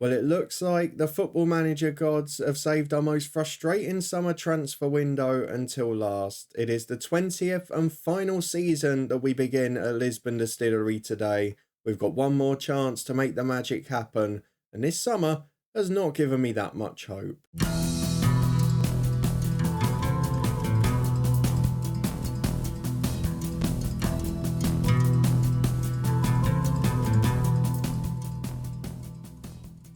Well, it looks like the football manager gods have saved our most frustrating summer transfer window until last. It is the 20th and final season that we begin at Lisburn Distillery today. We've got one more chance to make the magic happen, and this summer has not given me that much hope.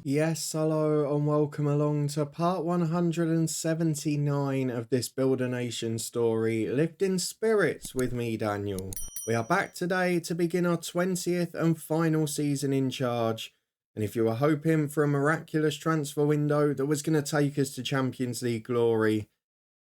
Yes, hello and welcome along to part 179 of this Build a Nation story, Lifting Spirits with me, Daniel. We are back today to begin our 20th and final season in charge. And if you were hoping for a miraculous transfer window that was going to take us to Champions League glory,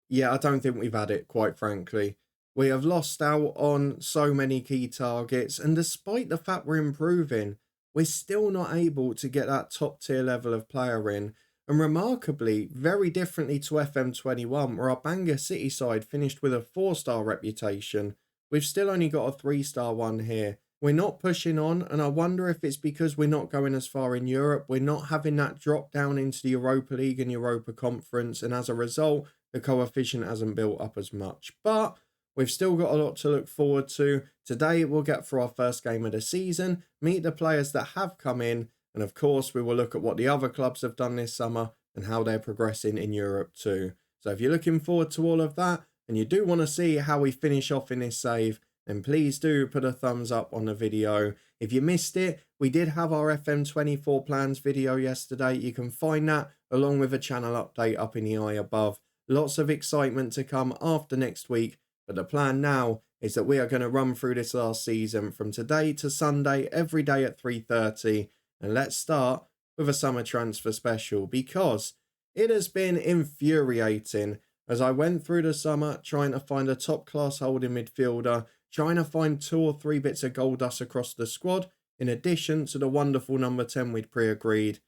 yeah, I don't think we've had it, quite frankly. We have lost out on so many key targets, and despite the fact we're improving, we're still not able to get that top tier level of player in. And remarkably, very differently to FM21, where our Bangor City side finished with a 4-star reputation, we've still only got a 3-star one here. We're not pushing on, and I wonder if it's because we're not going as far in Europe. We're not having that drop down into the Europa League and Europa Conference, and as a result, the coefficient hasn't built up as much. But we've still got a lot to look forward to. Today, we'll get through our first game of the season, meet the players that have come in, and of course, we will look at what the other clubs have done this summer and how they're progressing in Europe too. So if you're looking forward to all of that, and you do want to see how we finish off in this save, then please do put a thumbs up on the video. If you missed it, we did have our FM24 plans video yesterday. You can find that along with a channel update up in the eye above. Lots of excitement to come after next week. But the plan now is that we are going to run through this last season from today to Sunday, every day at 3:30. And let's start with a summer transfer special, because it has been infuriating as I went through the summer trying to find a top class holding midfielder, trying to find 2 or 3 bits of gold dust across the squad, in addition to the wonderful number 10 we'd pre-agreed.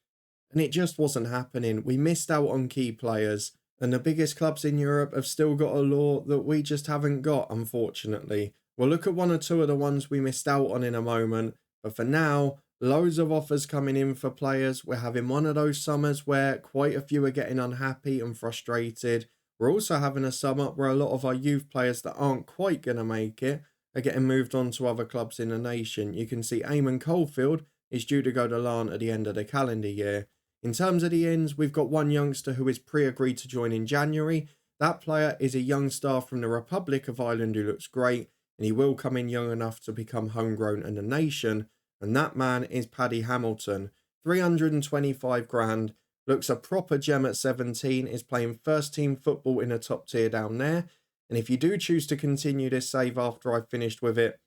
And it just wasn't happening. We missed out on key players. And the biggest clubs in Europe have still got a law that we just haven't got, unfortunately. We'll look at 1 or 2 of the ones we missed out on in a moment. But for now, loads of offers coming in for players. We're having one of those summers where quite a few are getting unhappy and frustrated. We're also having a summer where a lot of our youth players that aren't quite going to make it are getting moved on to other clubs in the nation. You can see Eamon Coldfield is due to go to Larne at the end of the calendar year. In terms of the ins, we've got one youngster who is pre-agreed to join in January. That player is a young star from the Republic of Ireland who looks great, and he will come in young enough to become homegrown in the nation. And that man is Paddy Hamilton. 325 grand, looks a proper gem at 17, is playing first team football in a top tier down there. And if you do choose to continue this save after I've finished with it,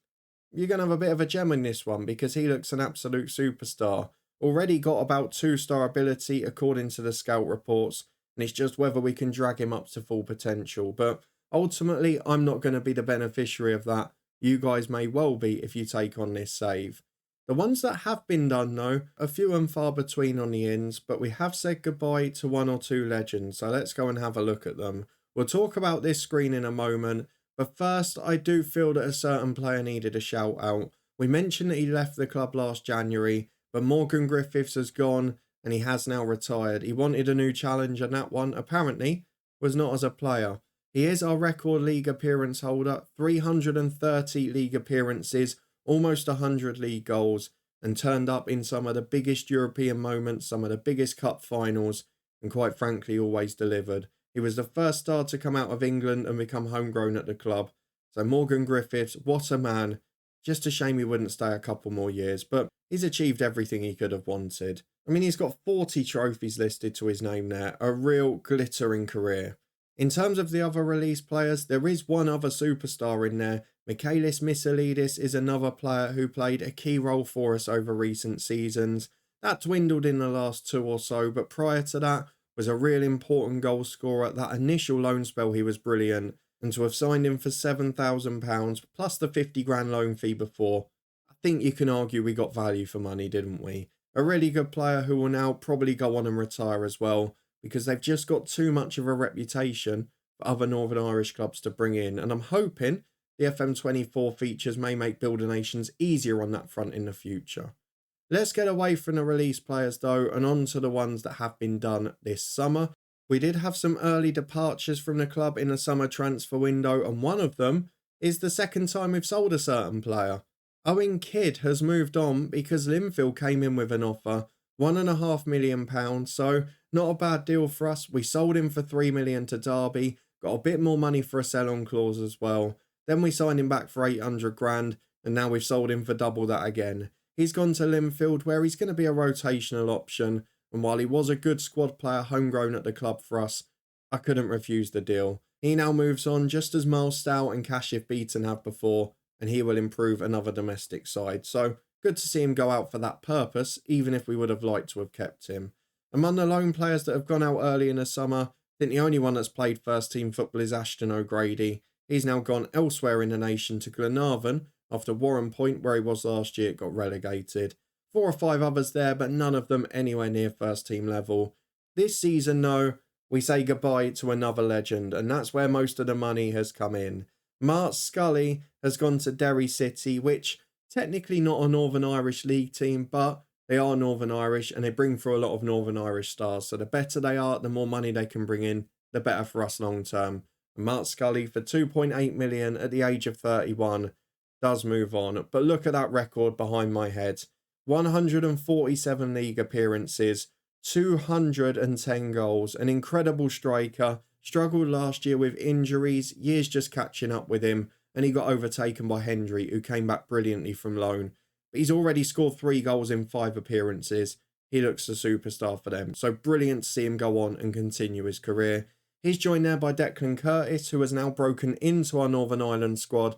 you're going to have a bit of a gem in this one, because he looks an absolute superstar. Already got about 2-star ability according to the scout reports, and it's just whether we can drag him up to full potential. But ultimately, I'm not going to be the beneficiary of that. You guys may well be if you take on this save. The ones that have been done, though, are few and far between on the ins, but we have said goodbye to 1 or 2 legends, so let's go and have a look at them. We'll talk about this screen in a moment, but first, I do feel that a certain player needed a shout out. We mentioned that he left the club last January, but Morgan Griffiths has gone and he has now retired. He wanted a new challenge, and that one, apparently, was not as a player. He is our record league appearance holder, 330 league appearances, almost 100 league goals, and turned up in some of the biggest European moments, some of the biggest cup finals, and quite frankly, always delivered. He was the first star to come out of England and become homegrown at the club. So Morgan Griffiths, what a man. Just a shame he wouldn't stay a couple more years, but he's achieved everything he could have wanted. I mean, he's got 40 trophies listed to his name there, a real glittering career. In terms of the other released players, there is one other superstar in there. Michaelis Misselidis is another player who played a key role for us over recent seasons. That dwindled in the last 2 or so, but prior to that was a real important goal scorer. That initial loan spell, he was brilliant. And to have signed him for £7,000 plus the 50 grand loan fee before, I think you can argue we got value for money, didn't we? A really good player who will now probably go on and retire as well, because they've just got too much of a reputation for other Northern Irish clubs to bring in. And I'm hoping the FM24 features may make Build a Nations easier on that front in the future. Let's get away from the release players though and on to the ones that have been done this summer. We did have some early departures from the club in the summer transfer window, and one of them is the second time we've sold a certain player. Owen Kidd has moved on because Linfield came in with an offer, £1.5 million, so not a bad deal for us. We sold him for £3 million to Derby, got a bit more money for a sell-on clause as well. Then we signed him back for 800 grand, and now we've sold him for double that again. He's gone to Linfield, where he's going to be a rotational option, and while he was a good squad player homegrown at the club for us, I couldn't refuse the deal. He now moves on just as Miles Stout and Kashif Beaton have before, and he will improve another domestic side. So good to see him go out for that purpose, even if we would have liked to have kept him. Among the loan players that have gone out early in the summer, I think the only one that's played first team football is Ashton O'Grady. He's now gone elsewhere in the nation to Glenarvan after Warren Point, where he was last year, got relegated. 4 or 5 others there, but none of them anywhere near first team level. This season, though, we say goodbye to another legend, and that's where most of the money has come in. Mark Scully has gone to Derry City, which technically not a Northern Irish League team, but they are Northern Irish and they bring through a lot of Northern Irish stars. So the better they are, the more money they can bring in, the better for us long term. And Mark Scully for 2.8 million at the age of 31 does move on. But look at that record behind my head. 147 league appearances, 210 goals, an incredible striker, struggled last year with injuries, years just catching up with him, and he got overtaken by Hendry, who came back brilliantly from loan. But he's already scored 3 goals in 5 appearances. He looks a superstar for them, so brilliant to see him go on and continue his career. He's joined there by Declan Curtis, who has now broken into our Northern Ireland squad,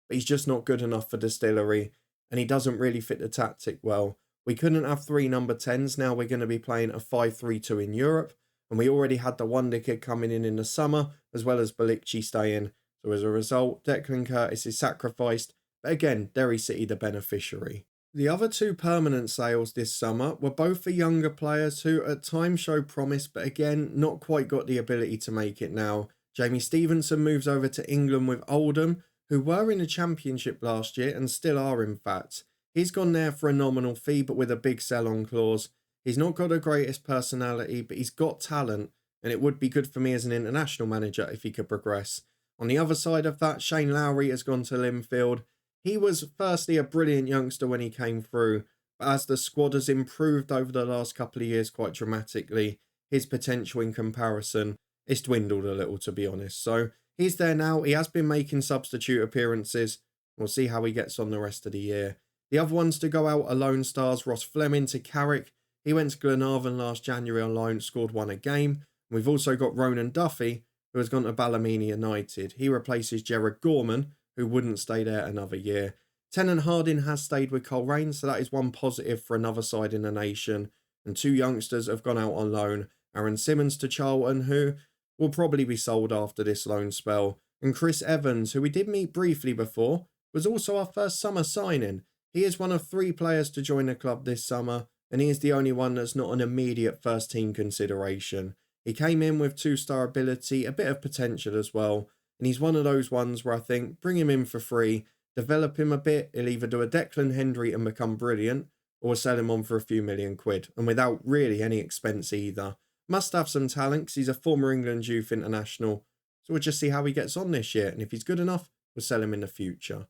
but he's just not good enough for Distillery, and he doesn't really fit the tactic well. We couldn't have 3 number 10s, now we're going to be playing a 5-3-2 in Europe, and we already had the wonder kid coming in the summer, as well as Balikci staying. So as a result, Declan Curtis is sacrificed, but again, Derry City the beneficiary. The other 2 permanent sales this summer were both for younger players who at times showed promise, but again, not quite got the ability to make it now. Jamie Stevenson moves over to England with Oldham, who were in the Championship last year and still are in fact. He's gone there for a nominal fee, but with a big sell-on clause. He's not got the greatest personality, but he's got talent, and it would be good for me as an international manager if he could progress. On the other side of that, Shane Lowry has gone to Linfield. He was firstly a brilliant youngster when he came through, but as the squad has improved over the last couple of years quite dramatically, his potential in comparison is dwindled a little, to be honest. So he's there now. He has been making substitute appearances. We'll see how he gets on the rest of the year. The other ones to go out are Lone Stars. Ross Fleming to Carrick. He went to Glenarvan last January on loan, scored 1 a game. We've also got Ronan Duffy, who has gone to Ballymena United. He replaces Jared Gorman, who wouldn't stay there another year. Tennant Harding has stayed with Coleraine, so that is one positive for another side in the nation. And 2 youngsters have gone out on loan. Aaron Simmons to Charlton, who will probably be sold after this loan spell. And Chris Evans, who we did meet briefly before, was also our first summer signing. He is one of 3 players to join the club this summer, and he is the only one that's not an immediate first team consideration. He came in with 2-star ability, a bit of potential as well, and he's one of those ones where I think bring him in for free, develop him a bit, he'll either do a Declan Hendry and become brilliant, or sell him on for a few million quid, and without really any expense either. Must have some talent because he's a former England youth international, so we'll just see how he gets on this year, and if he's good enough, we'll sell him in the future.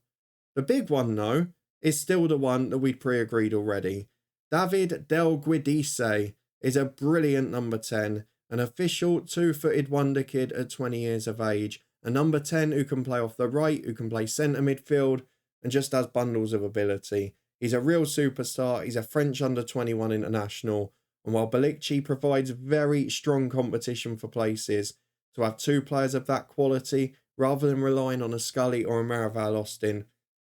The big one though is still the one that we'd pre-agreed already. David Del Guidice is a brilliant number 10, an official 2-footed wonder kid at 20 years of age, a number 10 who can play off the right, who can play centre midfield, and just has bundles of ability. He's a real superstar, he's a French under-21 international, and while Balikci provides very strong competition for places, to have 2 players of that quality, rather than relying on a Scully or a Marival Austin,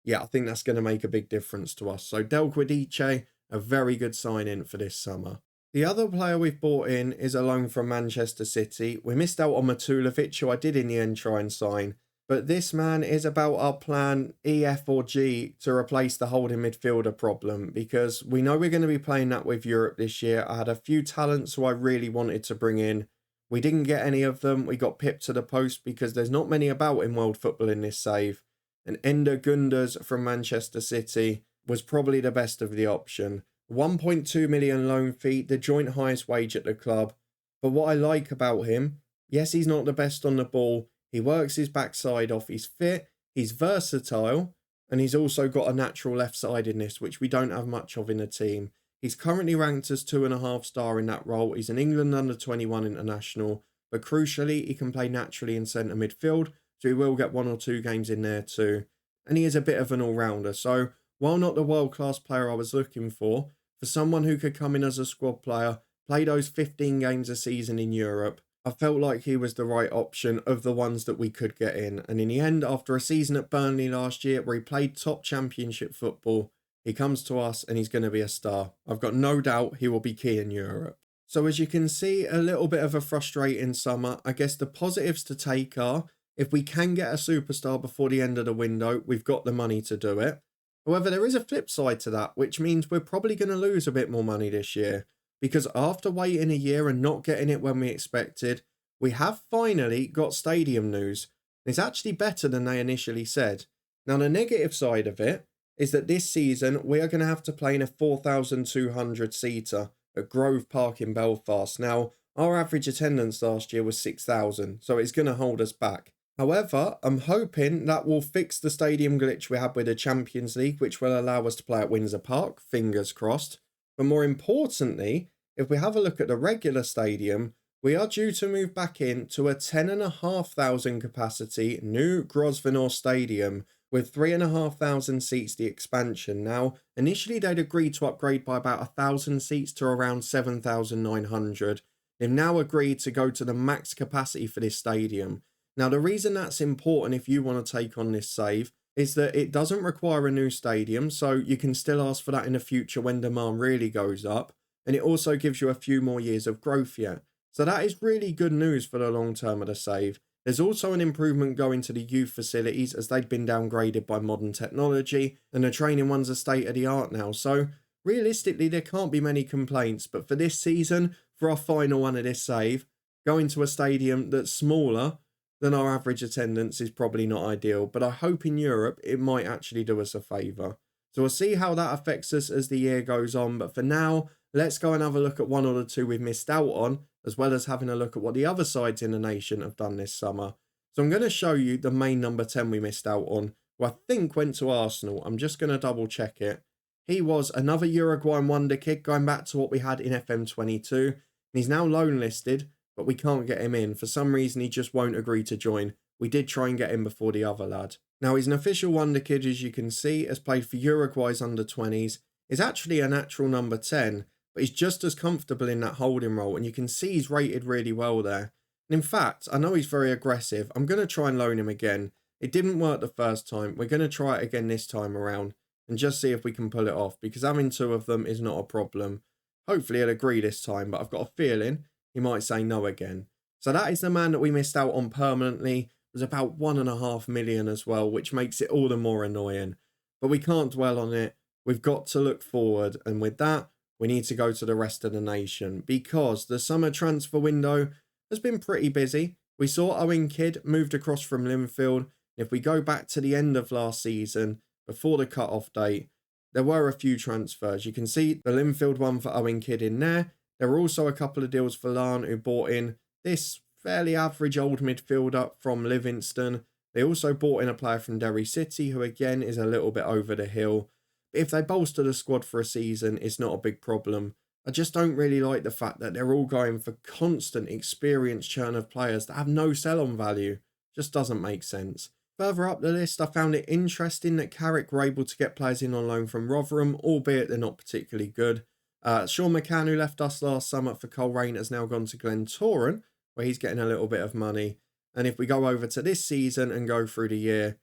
yeah, I think that's going to make a big difference to us. So Del Guidice, a very good sign-in for this summer. The other player we've bought in is a loan from Manchester City. We missed out on Matulovic, who I did in the end try and sign. But this man is about our plan E, F or G to replace the holding midfielder problem, because we know we're going to be playing that with Europe this year. I had a few talents who I really wanted to bring in. We didn't get any of them. We got pipped to the post because there's not many about in world football in this save. And Ender Gunders from Manchester City was probably the best of the option. 1.2 million loan fee, the joint highest wage at the club. But what I like about him, yes, he's not the best on the ball. He works his backside off. He's fit, he's versatile, and he's also got a natural left-sidedness, which we don't have much of in the team. He's currently ranked as 2.5 star in that role. He's an England under-21 international, but crucially, he can play naturally in centre midfield, so he will get 1 or 2 games in there too. And he is a bit of an all-rounder, so while not the world-class player I was looking for someone who could come in as a squad player, play those 15 games a season in Europe, I felt like he was the right option of the ones that we could get in. And in the end, after a season at Burnley last year where he played top championship football, he comes to us and he's going to be a star. I've got no doubt he will be key in Europe. So as you can see, a little bit of a frustrating summer. I guess the positives to take are, if we can get a superstar before the end of the window, we've got the money to do it. However, there is a flip side to that, which means we're probably going to lose a bit more money this year. Because after waiting a year and not getting it when we expected, we have finally got stadium news. It's actually better than they initially said. Now, the negative side of it is that this season we are going to have to play in a 4,200-seater at Grove Park in Belfast. Now, our average attendance last year was 6,000, so it's going to hold us back. However, I'm hoping that will fix the stadium glitch we had with the Champions League, which will allow us to play at Windsor Park, fingers crossed. But more importantly, if we have a look at the regular stadium, we are due to move back in to a 10,500 capacity new Grosvenor Stadium with 3,500 seats, the expansion. Now, initially they'd agreed to upgrade by about 1,000 seats to around 7,900. They've now agreed to go to the max capacity for this stadium. Now, the reason that's important if you want to take on this save is that it doesn't require a new stadium, so you can still ask for that in the future when demand really goes up, and it also gives you a few more years of growth yet. So that is really good news for the long term of the save. There's also an improvement going to the youth facilities as they've been downgraded by modern technology, and the training ones are state of the art now. So realistically, there can't be many complaints, but for this season, for our final one of this save, going to a stadium that's smaller then our average attendance is probably not ideal, but I hope in Europe it might actually do us a favour. So we'll see how that affects us as the year goes on, but for now, let's go and have a look at one or the two we've missed out on, as well as having a look at what the other sides in the nation have done this summer. So I'm going to show you the main number 10 we missed out on, who I think went to Arsenal. I'm just going to double check it. He was another Uruguayan wonder kid, going back to what we had in FM22, and he's now loan listed, but we can't get him in. For some reason, he just won't agree to join. We did try and get him before the other lad. Now, he's an official wonder kid, as you can see, has played for Uruguay's under-20s. He's actually a natural number 10, but he's just as comfortable in that holding role, and you can see he's rated really well there. And in fact, I know he's very aggressive. I'm going to try and loan him again. It didn't work the first time. We're going to try it again this time around and just see if we can pull it off, because having two of them is not a problem. Hopefully he'll agree this time, but I've got a feeling he might say no again. So that is the man that we missed out on permanently. It was about 1.5 million as well, which makes it all the more annoying. But we can't dwell on it. We've got to look forward. And with that, we need to go to the rest of the nation, because the summer transfer window has been pretty busy. We saw Owen Kidd moved across from Linfield. If we go back to the end of last season, before the cut-off date, there were a few transfers. You can see the Linfield one for Owen Kidd in there. There were also a couple of deals for Larn, who bought in this fairly average old midfielder from Livingston. They also bought in a player from Derry City, who again is a little bit over the hill. But if they bolster the squad for a season, it's not a big problem. I just don't really like the fact that they're all going for constant experience churn of players that have no sell-on value. Just doesn't make sense. Further up the list, I found it interesting that Carrick were able to get players in on loan from Rotherham, albeit they're not particularly good. Sean McCann, who left us last summer for Coleraine, has now gone to Glentoran, where he's getting a little bit of money. And if we go over to this season and go through the year,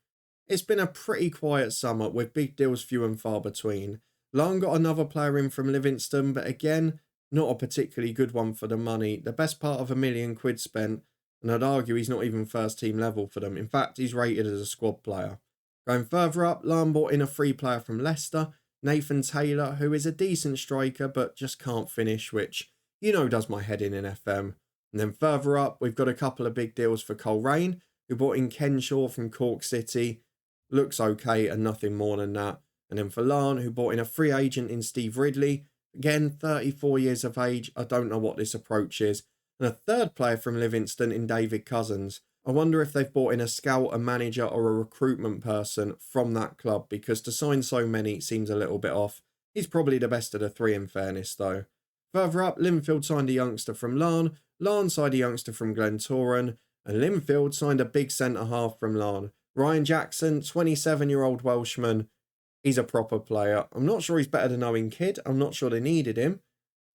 it's been a pretty quiet summer with big deals few and far between. Larn got another player in from Livingston, but again, not a particularly good one for the money. The best part of £1 million spent, and I'd argue he's not even first team level for them. In fact, he's rated as a squad player. Going further up, Larn bought in a free player from Leicester, Nathan Taylor, who is a decent striker but just can't finish, which, you know, does my head in FM. And then further up, we've got a couple of big deals for Coleraine, who bought in Kenshaw from Cork City. Looks okay and nothing more than that. And then for Larn, who bought in a free agent in Steve Ridley, Again, 34 years of age. I don't know what this approach is. And a third player from Livingston in David Cousins. I wonder if they've brought in a scout, a manager or a recruitment person from that club, because to sign so many seems a little bit off. He's probably the best of the three in fairness though. Further up, Linfield signed a youngster from Larne, Larne signed a youngster from Glentoran, and Linfield signed a big centre-half from Larne. Ryan Jackson, 27-year-old Welshman. He's a proper player. I'm not sure he's better than Owen Kidd. I'm not sure they needed him.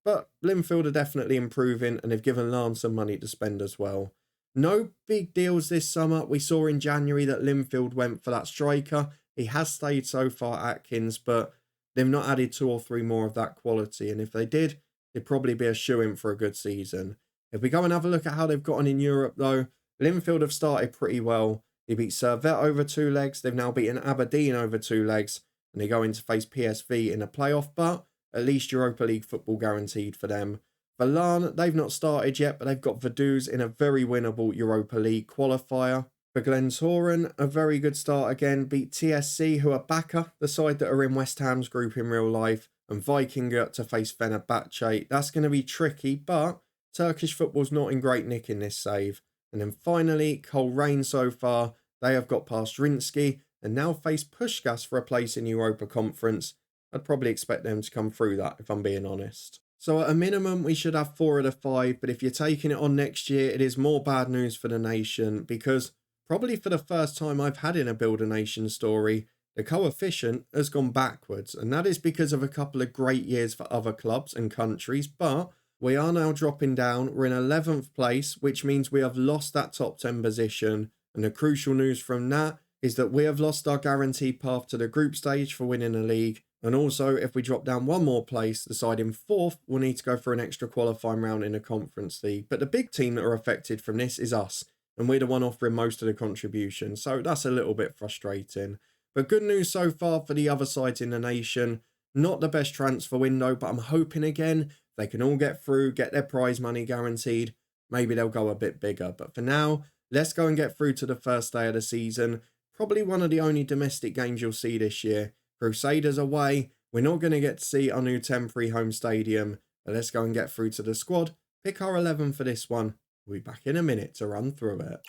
But Linfield are definitely improving and they've given Larne some money to spend as well. No big deals this summer. We saw in January that Linfield went for that striker. He has stayed so far, Atkins, but they've not added 2 or 3 more of that quality. And if they did, they'd probably be a shoo-in for a good season. If we go and have a look at how they've gotten in Europe though, Linfield have started pretty well. They beat Servette over 2 legs. They've now beaten Aberdeen over 2 legs. And they go in to face PSV in a playoff, but at least Europa League football guaranteed for them. For Larne, they've not started yet, but they've got Vaduz in a very winnable Europa League qualifier. For Glentoran, a very good start again, beat TSC, who are Bakker, the side that are in West Ham's group in real life, and Vikingur to face Fenerbahce. That's going to be tricky, but Turkish football's not in great nick in this save. And then finally, Coleraine so far, they have got past Rinsky and now face Puskás for a place in Europa Conference. I'd probably expect them to come through that, if I'm being honest. So at a minimum, we should have 4 out of 5, but if you're taking it on next year, it is more bad news for the nation, because probably for the first time I've had in a Build a Nation story, the coefficient has gone backwards, and that is because of a couple of great years for other clubs and countries, but we are now dropping down. We're in 11th place, which means we have lost that top 10 position, and the crucial news from that is that we have lost our guaranteed path to the group stage for winning a league. And also, if we drop down 1 more place, the side in 4th will need to go for an extra qualifying round in the Conference League. But the big team that are affected from this is us, and we're the one offering most of the contribution, so that's a little bit frustrating. But good news so far for the other sides in the nation. Not the best transfer window, but I'm hoping again they can all get through, get their prize money guaranteed. Maybe they'll go a bit bigger. But for now, let's go and get through to the first day of the season. Probably one of the only domestic games you'll see this year. Crusaders away. We're not going to get to see our new temporary home stadium. But let's go and get through to the squad. Pick our 11 for this one. We'll be back in a minute to run through it.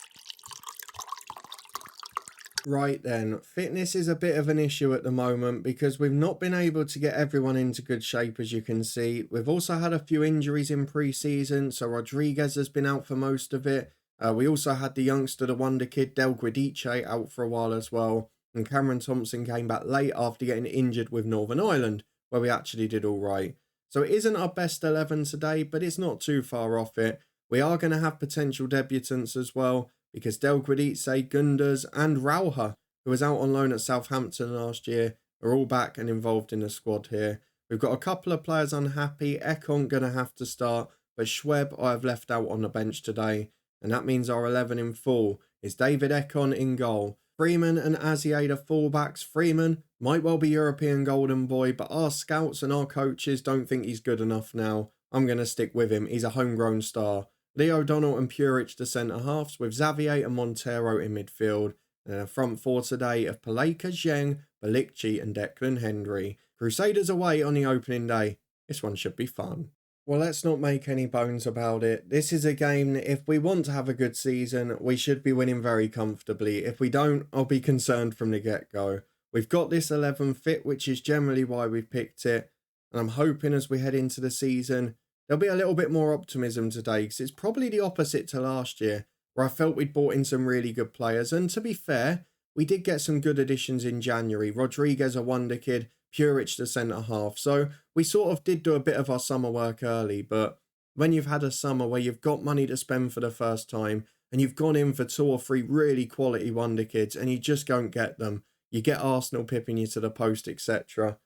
Right then, fitness is a bit of an issue at the moment because we've not been able to get everyone into good shape, as you can see. We've also had a few injuries in pre-season, so Rodriguez has been out for most of it. We also had the youngster, the wonder kid, Del Guidice, out for a while as well. And Cameron Thompson came back late after getting injured with Northern Ireland, where we actually did all right. So it isn't our best 11 today, but it's not too far off it. We are going to have potential debutants as well, because Del Guidice, Gunders and Rauha, who was out on loan at Southampton last year, are all back and involved in the squad here. We've got a couple of players unhappy. Ekon going to have to start, but Schweb I have left out on the bench today. And that means our 11 in full is David Ekon in goal. Freeman and Azier the fullbacks. Freeman might well be European Golden Boy, but our scouts and our coaches don't think he's good enough now. I'm going to stick with him. He's a homegrown star. Leo O'Donnell and Puric the centre-halves, with Xavier and Montero in midfield. And a front 4 today of Paleka, Zheng, Balikci and Declan Hendry. Crusaders away on the opening day. This one should be fun. Well, let's not make any bones about it. This is a game that if we want to have a good season, we should be winning very comfortably. If we don't, I'll be concerned from the get-go. We've got this 11 fit, which is generally why we've picked it. And I'm hoping as we head into the season, there'll be a little bit more optimism today, because it's probably the opposite to last year, where I felt we'd brought in some really good players. And to be fair, we did get some good additions in January. Rodriguez, a wonder kid, Puric, the centre-half. So we sort of did do a bit of our summer work early, but when you've had a summer where you've got money to spend for the first time, and you've gone in for 2 or 3 really quality wonder kids, and you just don't get them, you get Arsenal pipping you to the post, etc.,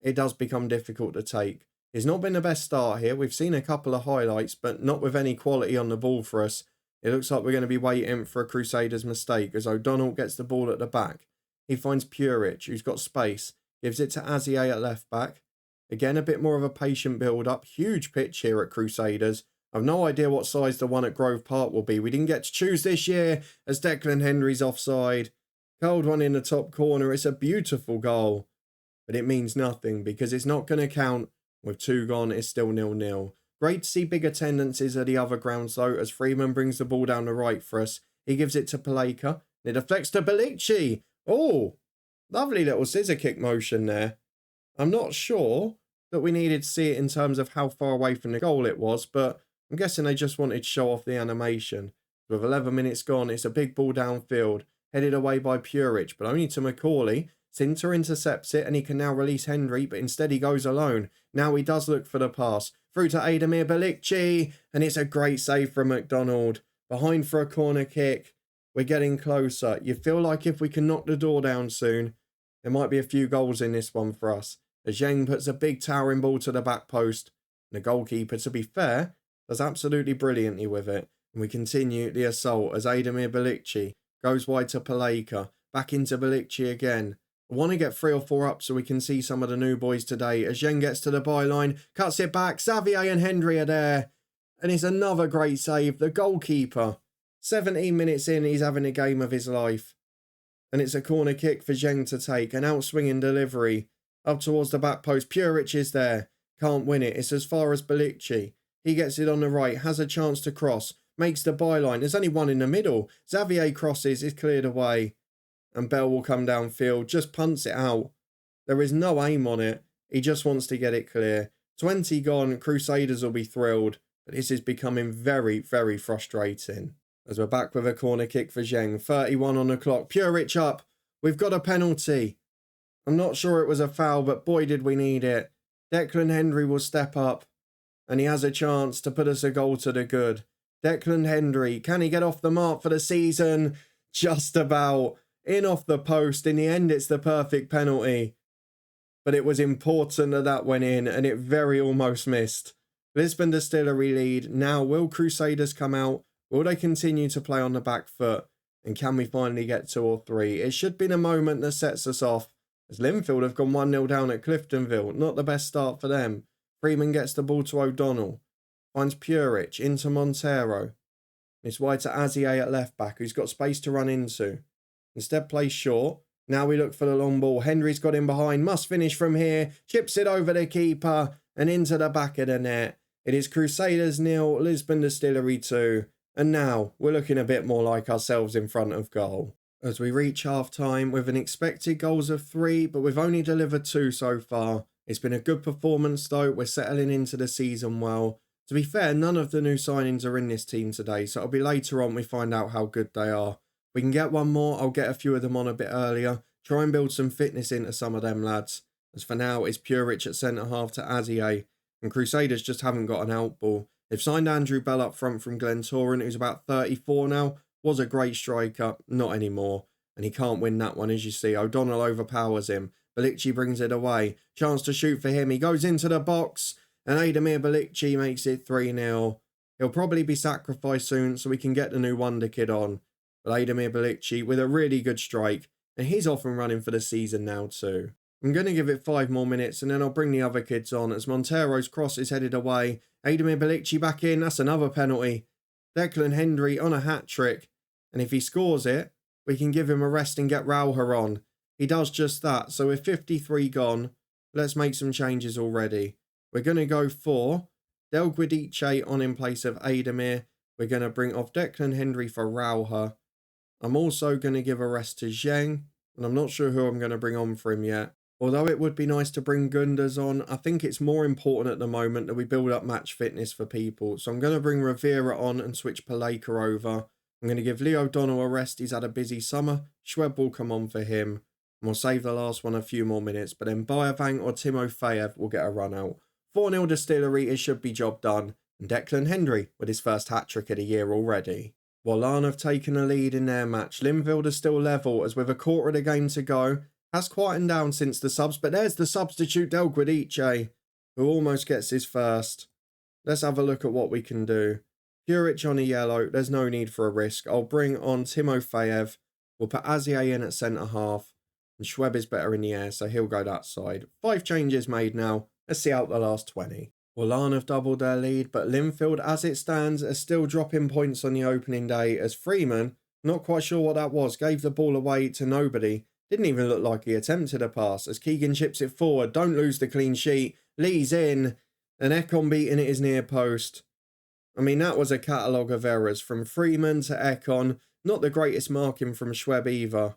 it does become difficult to take. It's not been the best start here. We've seen a couple of highlights, but not with any quality on the ball for us. It looks like we're going to be waiting for a Crusaders mistake as O'Donnell gets the ball at the back. He finds Puric, who's got space, gives it to Azier at left back. Again, a bit more of a patient build-up. Huge pitch here at Crusaders. I've no idea what size the one at Grove Park will be. We didn't get to choose this year as Declan Hendry's offside. Cold one in the top corner. It's a beautiful goal, but it means nothing because it's not going to count With 2 gone, it's still 0-0. Great to see big attendances at the other grounds though, as Freeman brings the ball down the right for us. He gives it to Paleka. It deflects to Belicci. Oh, lovely little scissor kick motion there. I'm not sure that we needed to see it in terms of how far away from the goal it was, but I'm guessing they just wanted to show off the animation. With 11 minutes gone, it's a big ball downfield, headed away by Puric, but only to Macaulay. Sinter intercepts it and he can now release Hendry, but instead he goes alone. Now he does look for the pass. Through to Ademir Belicci, and it's a great save from McDonald. Behind for a corner kick. We're getting closer. You feel like if we can knock the door down soon, there might be a few goals in this one for us. As Zheng puts a big towering ball to the back post. And the goalkeeper, to be fair, does absolutely brilliantly with it. And we continue the assault as Ademir Belicci goes wide to Paleka. Back into Belicci again. I want to get 3 or 4 up so we can see some of the new boys today. As Zheng gets to the byline, cuts it back. Xavier and Hendry are there. And it's another great save. The goalkeeper. 17 minutes in, he's having a game of his life. And it's a corner kick for Zheng to take. An outswinging delivery. Up towards the back post. Puric is there. Can't win it. It's as far as Belicci. He gets it on the right. Has a chance to cross. Makes the byline. There's only one in the middle. Xavier crosses. Is cleared away. And Bell will come downfield. Just punts it out. There is no aim on it. He just wants to get it clear. 20 gone. Crusaders will be thrilled. But this is becoming very, very frustrating. As we're back with a corner kick for Zheng. 31 on the clock. Puric up. We've got a penalty. I'm not sure it was a foul, but boy did we need it. Declan Hendry will step up. And he has a chance to put us a goal to the good. Declan Hendry. Can he get off the mark for the season? Just about. In off the post. In the end, it's the perfect penalty. But it was important that went in, and it very almost missed. Lisburn Distillery lead. Now, will Crusaders come out? Will they continue to play on the back foot? And can we finally get 2 or 3? It should be the moment that sets us off. As Linfield have gone 1-0 down at Cliftonville. Not the best start for them. Freeman gets the ball to O'Donnell. Finds Puric into Montero. It's wide to Azier at left back, who's got space to run into. Instead plays short. Now we look for the long ball. Henry's got in behind. Must finish from here. Chips it over the keeper. And into the back of the net. It is Crusaders 0, Lisburn Distillery 2. And now we're looking a bit more like ourselves in front of goal. As we reach half-time with an expected goals of 3, but we've only delivered 2 so far. It's been a good performance though. We're settling into the season well. To be fair, none of the new signings are in this team today, so it'll be later on we find out how good they are. If we can get one more, I'll get a few of them on a bit earlier. Try and build some fitness into some of them lads. As for now, it's Puric at centre-half to Azier. And Crusaders just haven't got an out ball. They've signed Andrew Bell up front from Glentoran, who's about 34 now. Was a great striker, not anymore. And he can't win that one, as you see. O'Donnell overpowers him. Belicci brings it away. Chance to shoot for him. He goes into the box. And Ademir Belicci makes it 3-0. He'll probably be sacrificed soon so we can get the new wonder kid on. But Ademir Belicci with a really good strike. And he's off and running for the season now too. I'm going to give it 5 more minutes and then I'll bring the other kids on as Montero's cross is headed away. Ademir Belicci back in. That's another penalty. Declan Hendry on a hat-trick. And if he scores it, we can give him a rest and get Rauha on. He does just that. So with 53 gone, let's make some changes already. We're going to go for Del Guidice on in place of Ademir. We're going to bring off Declan Hendry for Rauha. I'm also going to give a rest to Zheng. And I'm not sure who I'm going to bring on for him yet. Although it would be nice to bring Gunders on, I think it's more important at the moment that we build up match fitness for people. So I'm going to bring Rivera on and switch Paleka over. I'm going to give Leo O'Donnell a rest. He's had a busy summer. Schweb will come on for him. And we'll save the last one a few more minutes. But then Bayavang or Timofeyev will get a run out. 4-0 Distillery, it should be job done. And Declan Hendry with his first hat-trick of the year already. While Larne have taken a lead in their match, Linfield are still level as with a quarter of the game to go. Has quietened down since the subs, but there's the substitute Del Guidice, who almost gets his first. Let's have a look at what we can do. Puric on a yellow, there's no need for a risk. I'll bring on Timofeyev. We'll put Azier in at centre-half. And Schweb is better in the air, so he'll go that side. 5 changes made now. Let's see out the last 20. Well, Larne have doubled their lead, but Linfield, as it stands, are still dropping points on the opening day as Freeman, not quite sure what that was, gave the ball away to nobody. Didn't even look like he attempted a pass as Keegan chips it forward. Don't lose the clean sheet. Lee's in, and Ekon beating at his near post. I mean, that was a catalogue of errors from Freeman to Ekon. Not the greatest marking from Schweb either.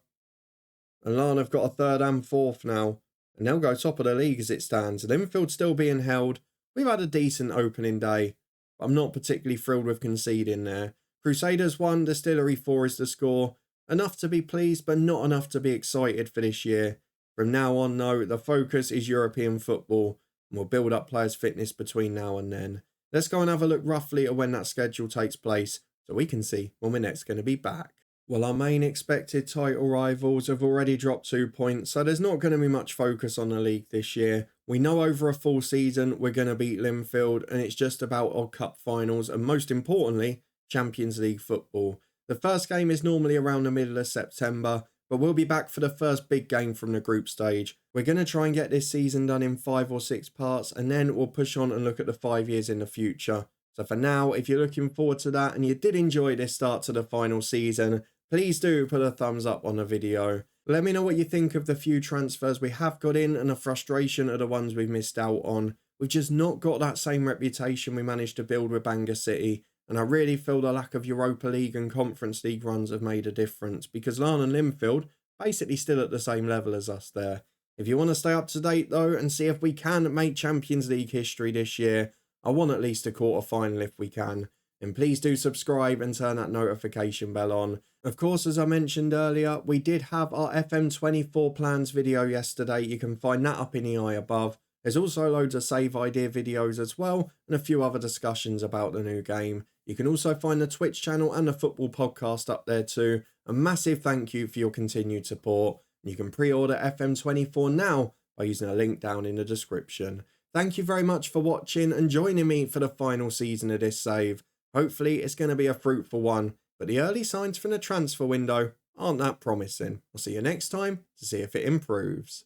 And Larne have got a third and fourth now, and they'll go top of the league as it stands. Linfield still being held. We've had a decent opening day, but I'm not particularly thrilled with conceding there. Crusaders 1, Distillery 4 is the score. Enough to be pleased, but not enough to be excited for this year. From now on, though, the focus is European football, and we'll build up players' fitness between now and then. Let's go and have a look roughly at when that schedule takes place, so we can see when we're next going to be back. Well, our main expected title rivals have already dropped 2 points, so there's not going to be much focus on the league this year. We know over a full season we're going to beat Linfield, and it's just about odd cup finals and, most importantly, Champions League football. The first game is normally around the middle of September, but we'll be back for the first big game from the group stage. We're going to try and get this season done in 5 or 6 parts, and then we'll push on and look at the 5 years in the future. So for now, if you're looking forward to that and you did enjoy this start to the final season, please do put a thumbs up on the video. Let me know what you think of the few transfers we have got in and the frustration of the ones we've missed out on. We've just not got that same reputation we managed to build with Bangor City, and I really feel the lack of Europa League and Conference League runs have made a difference, because Larne and Linfield basically still at the same level as us there. If you want to stay up to date though and see if we can make Champions League history this year, I want at least a quarter final if we can. And please do subscribe and turn that notification bell on. Of course, as I mentioned earlier, we did have our FM24 plans video yesterday. You can find that up in the eye above. There's also loads of save idea videos as well, and a few other discussions about the new game. You can also find the Twitch channel and the football podcast up there too. A massive thank you for your continued support. You can pre-order FM24 now by using a link down in the description. Thank you very much for watching and joining me for the final season of this save. Hopefully it's going to be a fruitful one, but the early signs from the transfer window aren't that promising. I'll see you next time to see if it improves.